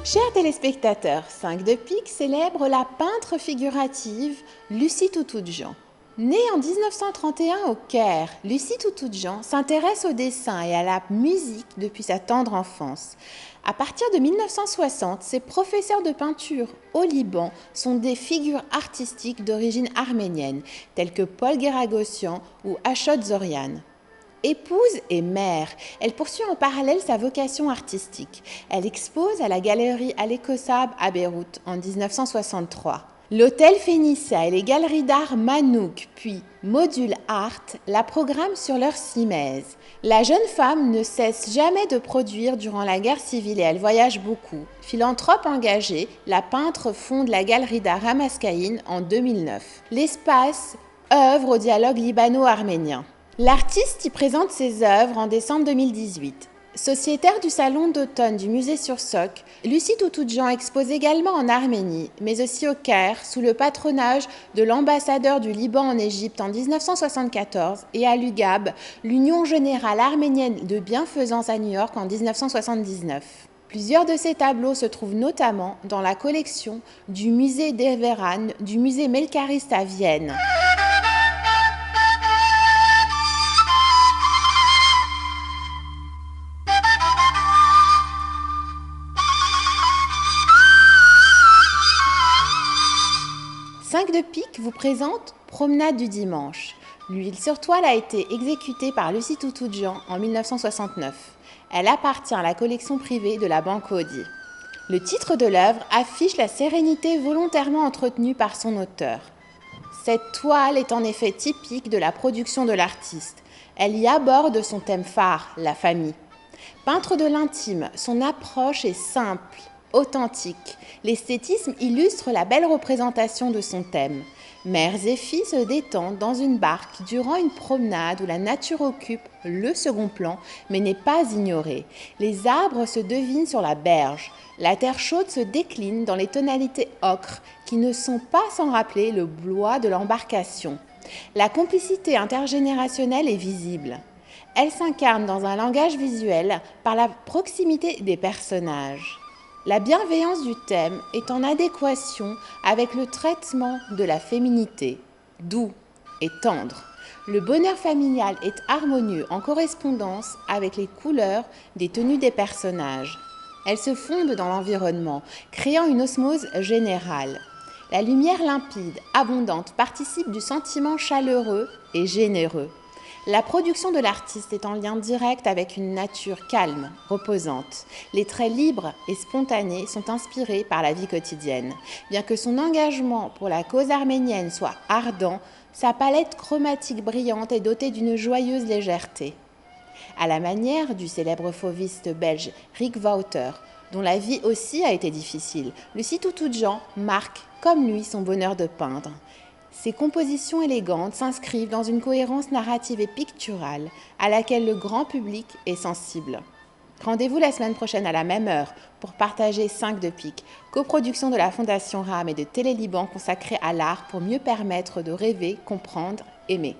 Chers téléspectateurs, 5 de pique célèbre la peintre figurative Lucie Toutoudjan. Née en 1931 au Caire, Lucie Toutoudjan s'intéresse au dessin et à la musique depuis sa tendre enfance. À partir de 1960, ses professeurs de peinture au Liban sont des figures artistiques d'origine arménienne, telles que Paul Guéragossian ou Ashot Zorian. Épouse et mère, elle poursuit en parallèle sa vocation artistique. Elle expose à la galerie Al-Ekossab à Beyrouth en 1963. L'hôtel Phénicia et les galeries d'art Manouk, puis Module Art, la programment sur leur simèse. La jeune femme ne cesse jamais de produire durant la guerre civile et elle voyage beaucoup. Philanthrope engagée, la peintre fonde la galerie d'art Ramaskaïn en 2009. L'espace œuvre au dialogue libano-arménien. L'artiste y présente ses œuvres en décembre 2018. Sociétaire du salon d'automne du musée sur Soc, Lucie Toutoudjan expose également en Arménie, mais aussi au Caire, sous le patronage de l'ambassadeur du Liban en Égypte en 1974 et à l'UGAB, l'Union générale arménienne de bienfaisance à New York en 1979. Plusieurs de ces tableaux se trouvent notamment dans la collection du musée d'Everan du musée Melkarist à Vienne. Cinq de pique vous présente Promenade du dimanche. L'huile sur toile a été exécutée par Lucie Toutoudjan en 1969. Elle appartient à la collection privée de la Banque Audier. Le titre de l'œuvre affiche la sérénité volontairement entretenue par son auteur. Cette toile est en effet typique de la production de l'artiste. Elle y aborde son thème phare, la famille. Peintre de l'intime, son approche est simple, authentique. L'esthétisme illustre la belle représentation de son thème. Mères et filles se détendent dans une barque durant une promenade où la nature occupe le second plan, mais n'est pas ignorée. Les arbres se devinent sur la berge. La terre chaude se décline dans les tonalités ocre qui ne sont pas sans rappeler le bois de l'embarcation. La complicité intergénérationnelle est visible. Elle s'incarne dans un langage visuel par la proximité des personnages. La bienveillance du thème est en adéquation avec le traitement de la féminité, doux et tendre. Le bonheur familial est harmonieux en correspondance avec les couleurs des tenues des personnages. Elles se fondent dans l'environnement, créant une osmose générale. La lumière limpide, abondante, participe du sentiment chaleureux et généreux. La production de l'artiste est en lien direct avec une nature calme, reposante. Les traits libres et spontanés sont inspirés par la vie quotidienne. Bien que son engagement pour la cause arménienne soit ardent, sa palette chromatique brillante est dotée d'une joyeuse légèreté. À la manière du célèbre fauviste belge Rick Wouter, dont la vie aussi a été difficile, Lucie Toutoudjan marque, comme lui, son bonheur de peindre. Ses compositions élégantes s'inscrivent dans une cohérence narrative et picturale à laquelle le grand public est sensible. Rendez-vous la semaine prochaine à la même heure pour partager 5 de pique, coproduction de la Fondation RAM et de Télé Liban consacrée à l'art pour mieux permettre de rêver, comprendre, aimer.